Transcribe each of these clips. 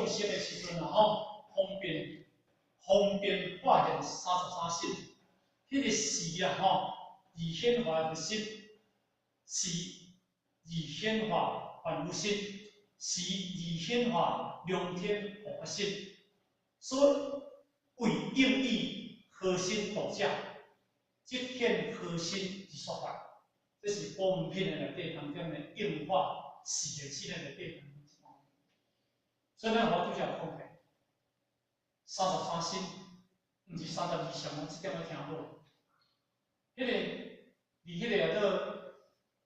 众生的时阵啊，方便发现33心，迄个时啊，而显化的心，是而显化凡夫心，是而显化良天佛心，所以为应以核心度者，即显核心之说法。这是保门品的内底当中的应化实验性的内底当中。所以咱我拄则有讲过，33心，毋是32相啊，即点要听好。迄个，伫迄个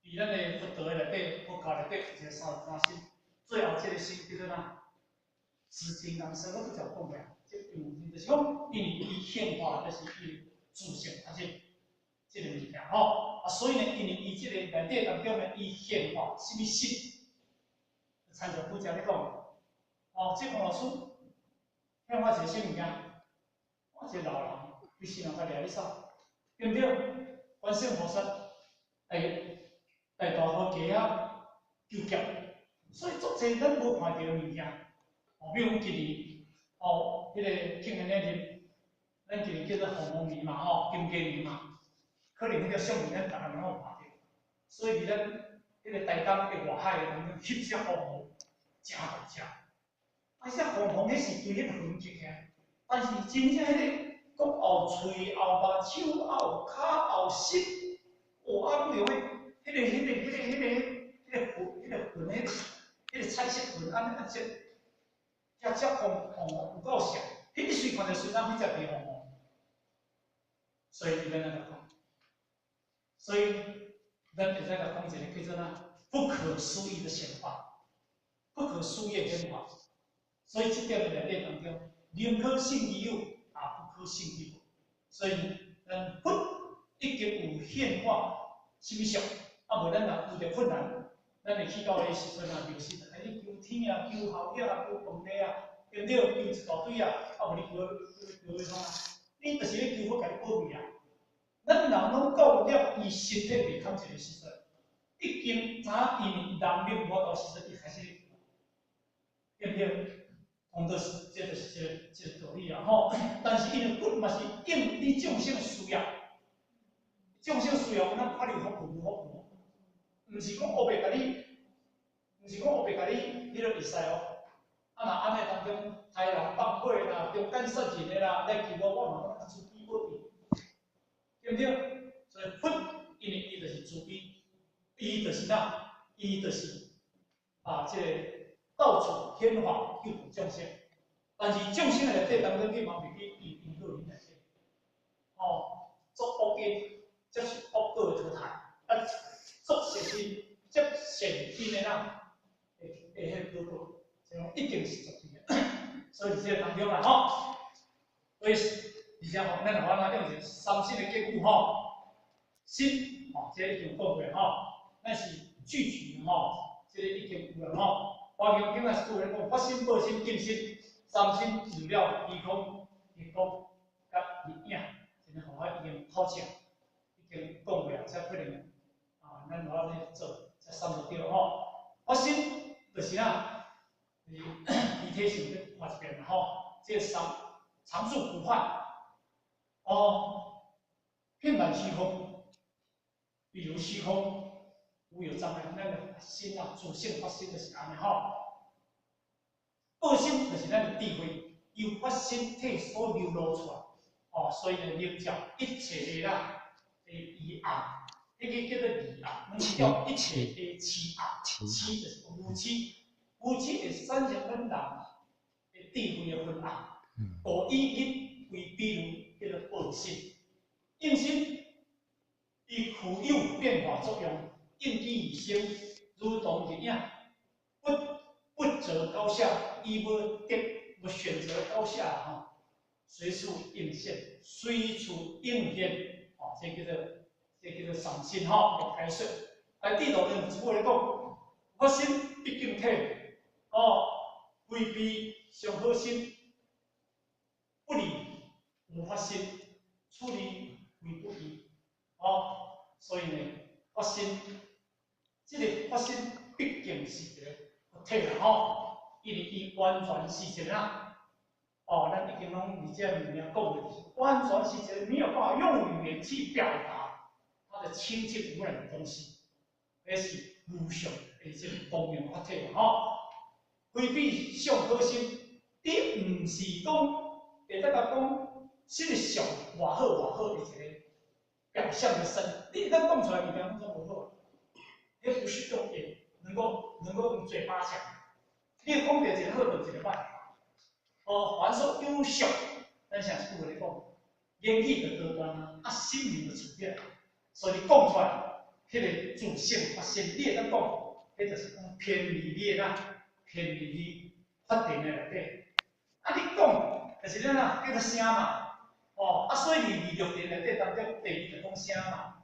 伫咱的佛道的内底，佛教内底有一个33心，最后这个心叫做哪？紫金刚身，我拄则有讲过啊。即就是讲，因为伊显化就是伊自性，即个物件啊，所以呢，因为伊即个内底当中呢，伊显化什么心？参照拄则咧讲。这洪老师显化一个什物件？我一个老人，规世人甲掠你走，对毋对？观世音菩萨大大佛家啊救劫，所以足侪咱无看到的物件。比如今年迄个庆元那日，咱今年叫做红年嘛，金鸡年嘛，可能迄个相片咱逐个拢有看到。所以伫咱迄个台东的外海当中，翕相红红，真大只。迄红红迄是对迄个痕迹起，但是真正迄个国后喙、后目睭、后骹、后膝，啊，拄着迄个痕，迄个彩色痕，安色，只红有够像，迄个随看着随咱去食地红红，所以咱来讲，所以咱会使来讲一个叫做哪不可思议的显化，不可思议的变化。所以这点的内底当中，宁可信其有，也不可信其无。所以，咱佛已经有显化心相，无咱若遇着困难，咱会去到迄时阵啊，就是你求天啊，求后壁啊，求皇帝啊，对不对？求一大堆啊，无你求啥？你就是咧求佛甲你保庇啊。咱人拢到了伊身体袂堪一个时阵，已经知因人命无到时阵，伊开始咧求，对不对？就是这个道理啊吼，但是因为佛嘛是应你众生的需要，众生需要，咱看你有福报无福报，毋是讲黑白甲你，迄个会使哦。若安尼当中害人放火啦、中间杀人的啦，来求我嘛较慈悲保庇，对不对？所以佛因为伊就是慈悲，伊就是哪？伊就是这个。到处显化救度众生，但是众生的内底当中，你嘛袂去引导因内底，做恶因，则是恶道的淘汰，做善因，则善因的迄个果报，这一定是绝对的。所以这个当中啦，所以而且咱台湾用一个三心的结果，心，这已经讲过咱是具体这个已经有了华严经啊是有人讲，法心、报心、净心，三心治了虚空、日光、甲日影，真正互我已经好讲，已经讲过啊，才可能咱我咧做才算得着法心就是你体上咧看一遍这常住不坏，遍满虚空，比如虚空。无有障碍，咱个心主性发心就是安尼报心就是咱个智慧，由发心体所流露出来，所以呢，名叫一切的疑暗，迄个叫做疑暗，叫一切的痴暗，痴就是无知，无知会产生咱人的智慧的昏暗，故以一为比喻，叫做报心，应心伊具有变化作用。应机而生，如同日影，不择高下，伊要选择高下随处应现，随处应现，这叫做赏心的开示。地道人只来讲，发心必竟体，规避上好心，不离无发心，处理为不离，所以呢，发心。这个发心毕竟是一个体啦因为伊完全是一个咱已经拢理解里面讲的，完全是一个没有办法用语言去表达它的清净无染的东西，那是无上的这个光明法体非比上可心，你毋是讲会当甲讲实个上偌好的一个表象的身，你咱讲出来物件拢无好，迄不是用言能够用嘴巴讲。你讲着一个好，就一个歹。凡说优秀，咱像是句话来讲，言语就高端心灵就出来，所以你讲出来，迄个自性发生，你会当讲，迄就是讲偏离你偏离你法定的内底。你讲就是咱叫做声嘛，所以你六点内底当中，第二就讲声嘛，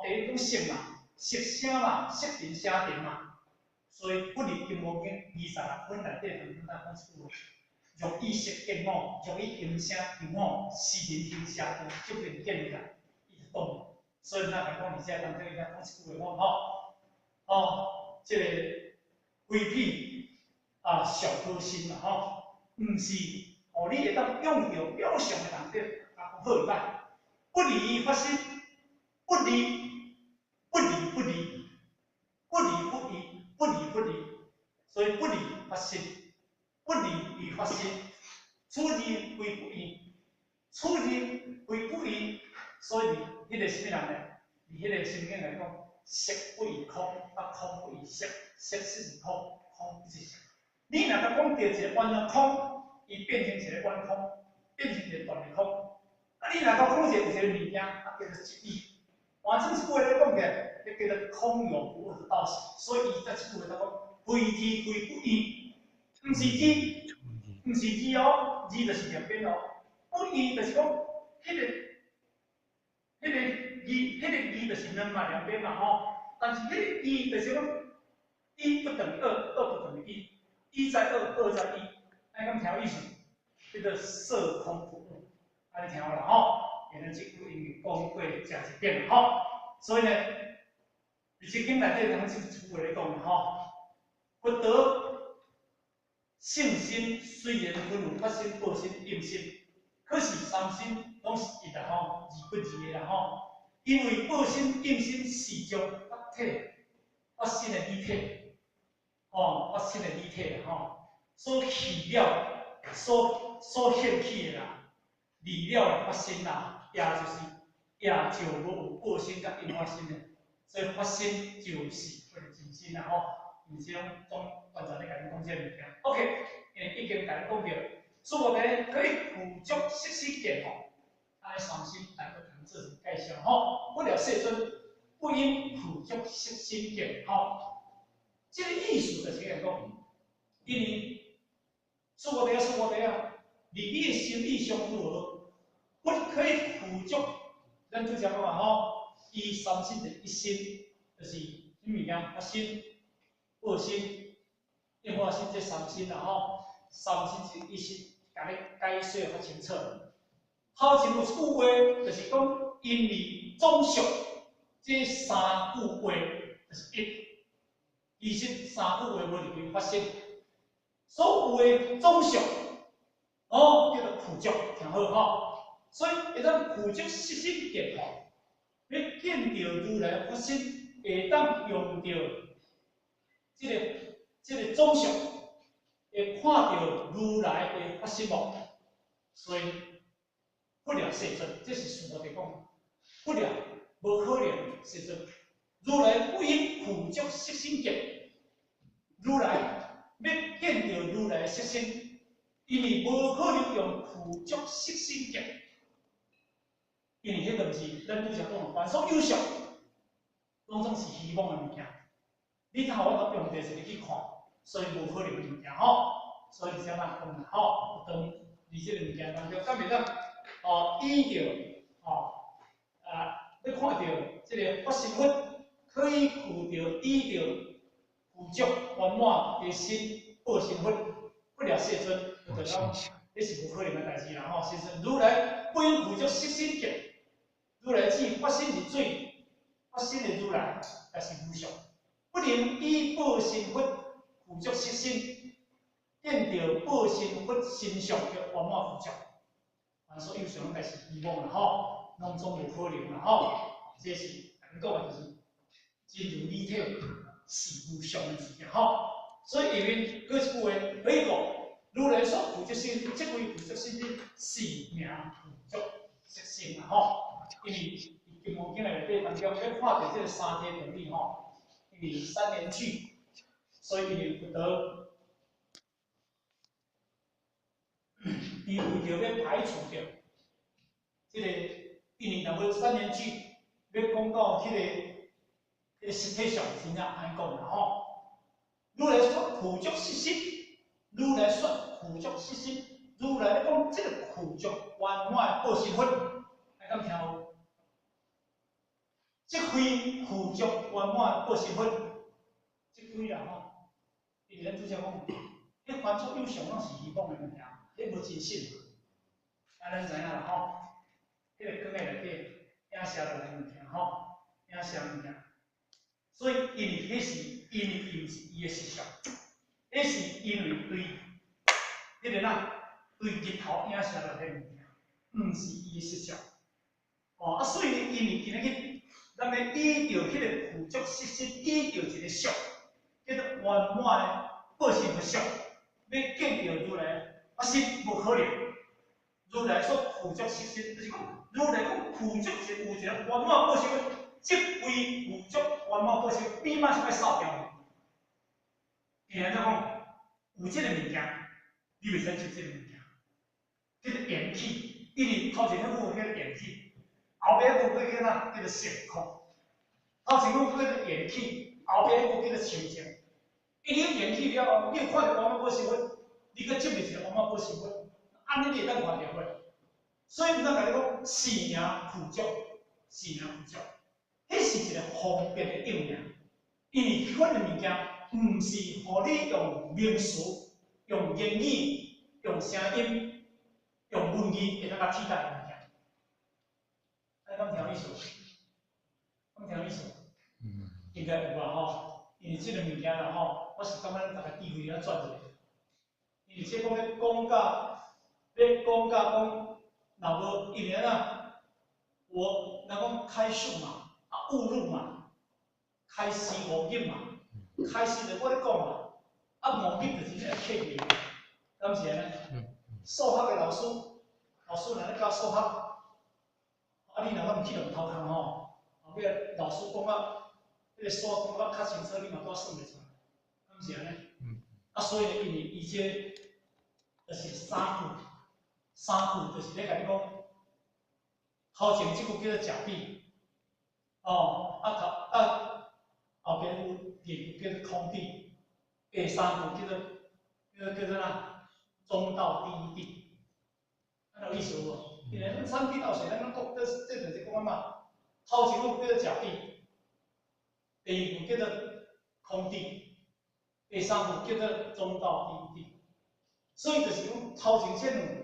第一讲色嘛，色声嘛，色定声定嘛，所以不离音无间26分内底，咱讲一句话。若以色见我，若以音声听我，是人听声听，就变见啦，伊就讲。所以咱来讲，而且当中伊讲一句话讲这个规避小科心嘛毋是你会当用着表象的内底好歹，不离发心，不离，所以不离发心。不离与发心，处理为不义，处理为不义，所以迄个什么人呢？以迄个心境来讲，色不异空，空不异色，色是空，空是色。你若甲讲到一个完全空，伊变成一个完空，变成一个断的空。你若甲讲一个物件，叫做一义，完整一句话来讲起来，迄叫做空有不二的道理。所以伊在一句话来讲，非知非不义。毋是字，毋是字字就是两边不义就是讲，迄个字就是两嘛两边嘛但是迄个义就是讲，一不等于二，二不等于一，一在二，二在一，咱讲听意思，叫做色空不二，你听好了原来这句英语讲过诚一遍所以呢，而且经内底咱就出来讲不得。性心虽然分有发心、报心、应心，可是三心拢是一的二不二的啦因为报心、应心是将法体、发心的理体，发心的理体所起了、所现起的啦，离了发心啦，也就无有报心甲应发心的，所以发心就是或者真心啦毋是讲完全咧甲你讲这物件。OK， 因为已经甲你讲着，所以可以辅助识心见安尼三心来个谈这种介绍不了世尊不应辅助识心见这个意思就是讲，因为说我哋离你的心意相如何，不可以辅助。咱拄则讲嘛以三心的一心，就是什么物件发心。报心、应化心这三心三心是一心，甲你解说较清楚。头前有一句话，就是讲因为总属这三句话就是一，其实三句话无入去发生，所有的总属叫做辅助，听好所以会当辅助识心见要见到如来发生，会当用到。这个总相会看到如来的发心无，所以不了世尊，这是师父在讲，不了无可能世尊。如来不应辅助识心见，如来要见到如来的识心，因为无可能用辅助识心见，因为迄个是咱拄则讲，凡所有相，拢总是希望的物件。你头我都用这是去看，所以无可能的物件所以才咱讲啦当你这个物件当中，敢袂当依着要看到这个发心佛可以附着依着辅助圆满的心报心佛，不了世尊，就讲这是无可能的代志啦其实如来不应辅助识心见，如来只发心是最发心的如来，但是无上。不能依报心佛辅助识心，见到报身佛身上的圆满佛教，啊，所以有时拢该是希望啦吼，拢总无可能啦吼，这是咱讲的就是真如理体是无上的事情吼。所以因为嗰一句话可以讲，如来说菩提心，即位菩提心是名菩提心啦吼。因为金刚经内底当中，要看到这个三天能力吼，因为三年聚，所以因为不得，伊为着要排除掉这个，因为若要三年聚，要讲到迄个实体上真正安讲啦吼。如来说苦足实心，如来说苦足实心，如来讲这个苦足圆满报身佛，大家听有？即非苦足圆满报身佛，即几啦吼，因为咱拄则讲，迄凡所有相拢是虚妄的物件，迄无真实。啊，咱知影啦吼，迄个讲的内底影射落来物件吼，影射物件，所以因为迄是因为伊毋是伊的实相，迄是因为对迄个呐对日头影射落来物件，毋是伊的实相。哦，啊，所以因为今日咱要依照迄个苦足实心，依照一个相，叫做圆满的报身佛相，要见到如来法身无可能。如来说苦足实心，就是讲如来讲苦足是有一个圆满报身佛，即位苦足圆满报身，必嘛是爱扫掉的。既然讲有即个物件，你袂使接即个物件，叫做缘起，因为头前迄副叫缘起。后边嗰个叫哪？叫做成空。头前嗰个叫做缘起，后边嗰个叫做清净。因为缘起了后，你有看到圆满报身佛，你个接入一个圆满报身佛，安尼你会当看到袂？所以毋通甲你讲是名苦足，是名苦足，迄是一个方便的应用。因为迄款的物件，毋是互你用名词、用言语、用声音、用文字会当甲替代的。敢听意思？敢听意思？应该有吧吼，因为即个物件啦吼，我是感觉咱大家智慧要转一下。因为即讲要讲讲，若无因为啊，我若讲开示嘛，啊误入嘛，开示误入嘛，开示就我咧讲嘛，啊误入就是咧客气，敢是安尼？数学的老师若咧教数学。啊，你若讲毋去用头壳吼，后尾老师讲啊，迄个数讲啊较清楚，你嘛拄算袂出来，敢是安尼？啊，所以因为伊这就是三句就是咧甲你讲，头前即句叫做假币，哦，后边有第二句叫做空币，第三句叫做哪？中道第一币，安有意思无？因为咱三地道水，咱讲这就是讲嘛，头前个叫做假地，第二个叫做空地，第三个叫做中道第一地。所以就是讲头前这两个，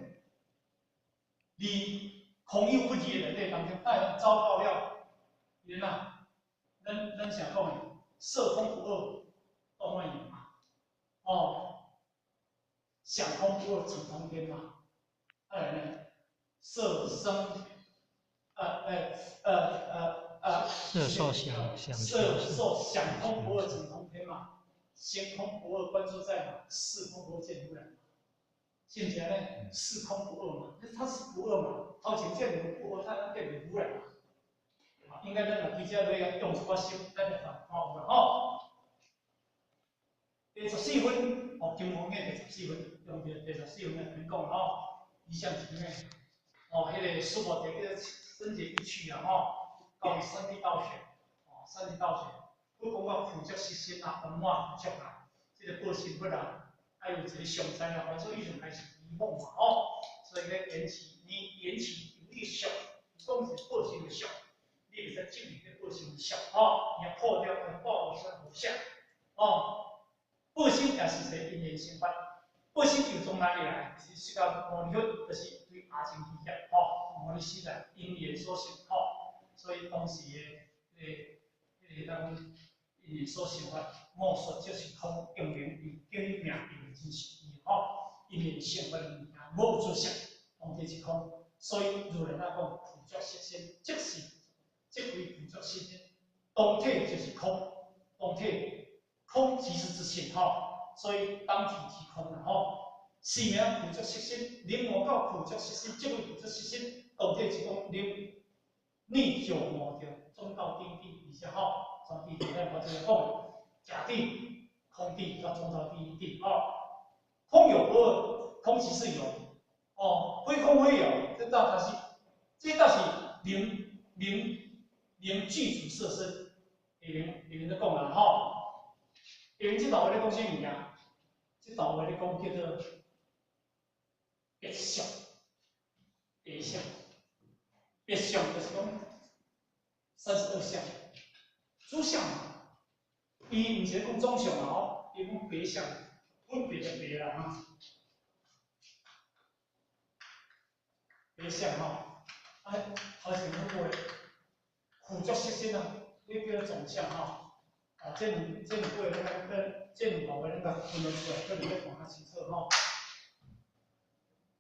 你空有不二的内底当中，但遭到了，因啊，咱想讲的色空不二，都万有嘛，哦，想空不二，成空天嘛，再来呢？色声，色受想空不二成空天嘛，心空不二关注在嘛，事空不二见如来。现前呢，事空不二嘛，它是不二嘛，头前见如不二，它见如来嘛。应该咱若比较要用出个心，咱就吼。第14分，哦，金刚经第14分，用第14分来讲吼，理想层面。哦，迄个书包这个升级一区啊，吼，到三地道学，哦，三地道学，不讲到苦足实心啊，圆满苦足啊，这个报身佛啊，还有一个上山啊，凡所以上开是圆满嘛，哦，所以咧缘起有力相，讲是报身的相，你袂使进入个报身的相，哦，你要破掉个报身无相，哦，报身也是一个因缘心法。报身由从哪里来？是说到魔力佛，就是对阿僧祇业，吼，魔力时代因缘所生，吼，所以当时当因缘所生法，魔术即是通用缘与经命用真实义吼，因为成分物件无有主色，当地是空，所以如来那讲苦足色身，即是即为苦足色身，当体就是空，当体空即是自性吼，所以当体即空啦吼。是名苦足色身，临悟到苦足色身，即为苦足色身，当体是讲你就悟着中道定地，而且吼，从地底咱我这个讲假地、空地到中道第一地哦。空有不二，空即是有哦，非空非有，这倒是，这倒是能具足色身，能在讲啦吼。因为这道话咧讲啥物件？这道话咧讲叫做别相，别相，别相就是讲32相，主相嘛，伊毋是讲总相啦吼，伊讲别相，分别的别啦哈。别相吼，头前那个苦足色身啊，迄叫总相吼。这两个这两个咱个分得出来，可能要看较清楚吼。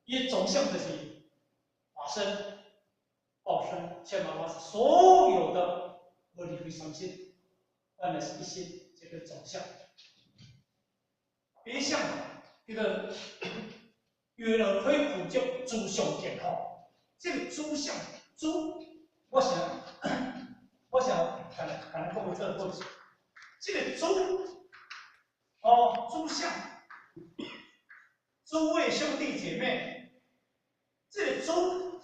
伊总相就是法身、报身、现法法，所有的无离非三性，原来是一心，这个总相。别相叫做约了非苦足诸相见吼，这个诸相诸，我想讲讲过这个过程，这个诸哦诸相，诸位兄弟姐妹，这个诸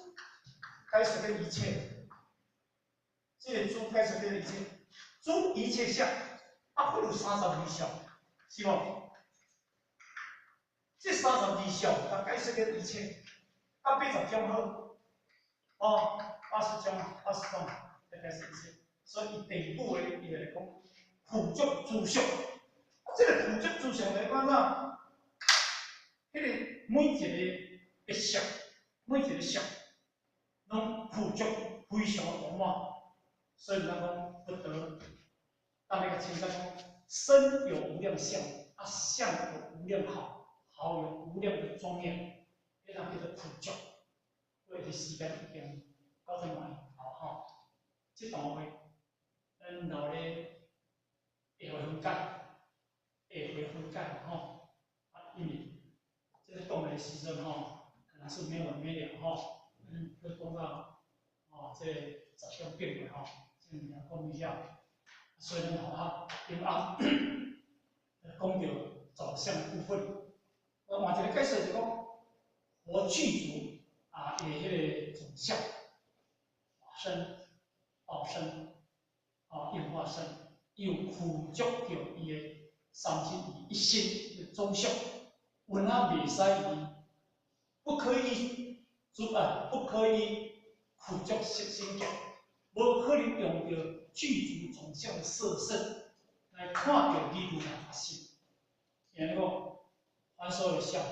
开始跟一切，这个诸开始跟一切，诸一切相，不如32相，是无？这32相，它解释个一切，80种好，哦，80种，来解释一切。所以第五个伊来讲，苦足诸相。这个苦足诸相来讲呐，迄个每一个别相，每一个相，拢苦足非常圆满。所以咱讲不得，当那个清楚讲，身有无量相，相有无量好。好有无量的庄严，迄人叫做苦足。为了时间已经到这满后吼，这段话咱留咧下回分解吼。因为这个讲的时阵吼，可能是没完没了吼，要讲到这10点钟过吼，这物件讲一下，所以咱好好今暗讲到走向的部分。换一个解释就讲，佛具足伊迄个总相、法身、报身、应化身，有苦足着伊的三性一心的总相，有哪袂使伊不可以苦足色身见，无可能用着具足总相的色身来看到你如来法性，然后。凡所有相，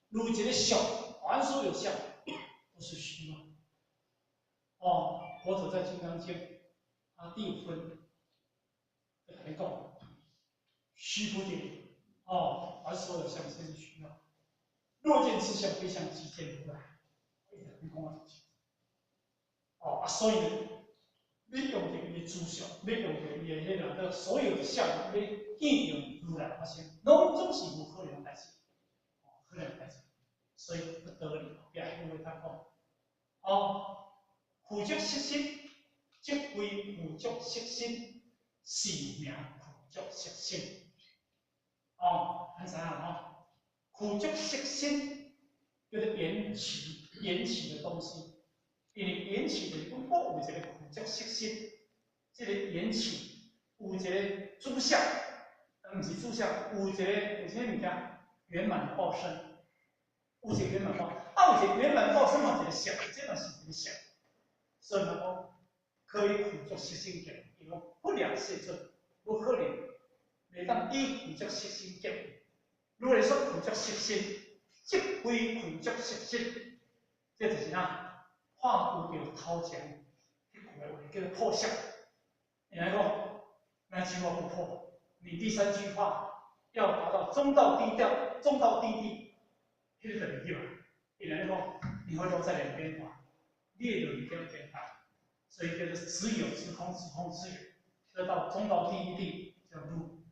如一个相，凡所有相都是虚妄。佛陀在《金刚经》第5分就来讲，虚不定。凡所有相皆是虚妄。若见此相非相，即见如来。你讲啊，所以呢，你用着伊的诸相，你用着伊的迄个所有的相，你应用如来法性，拢总是无可能的代志。可能代志，所以不得了，别因为他讲，苦足色身，即为苦足色身，是名苦足色身。咱知影吼，苦足色身叫做缘起的东西，因为缘起的本国有一个苦足色身，这个缘起有一个诸相，毋是诸相，有一个物件。圆满的报身，有一个圆满报，有一个圆满报身嘛，一个相，这嘛是一个相。所以讲，可以苦足色身见，因为不良世尊不可能袂当以苦足色身见。如来说苦足色身，即非苦足色身，这就是哪？化无着头前，迄句话叫做破相。你来讲，那情况不破，你第3句话。要达到中到低调、中到低地，迄个就袂入啊。一来讲，你会都在两边滑，列有一点变大，所以叫做只有之空，之空之有。要到中到低地叫路。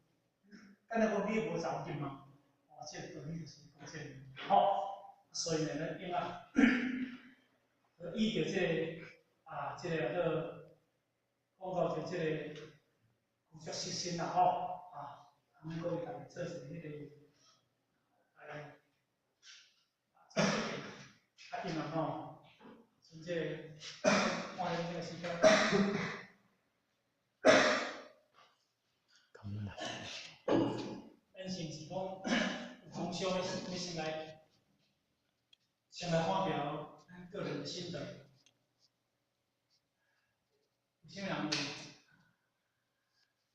刚才讲你无走进嘛，哦，这个道理就是讲这个好，所以呢，咱应啊，依照这个这个讲到就这个古籍实心啦吼能够给大家做成迄个因为吼，像这看恁这个时间，咱先是讲有从小要先来发表咱个人的心得。有啥人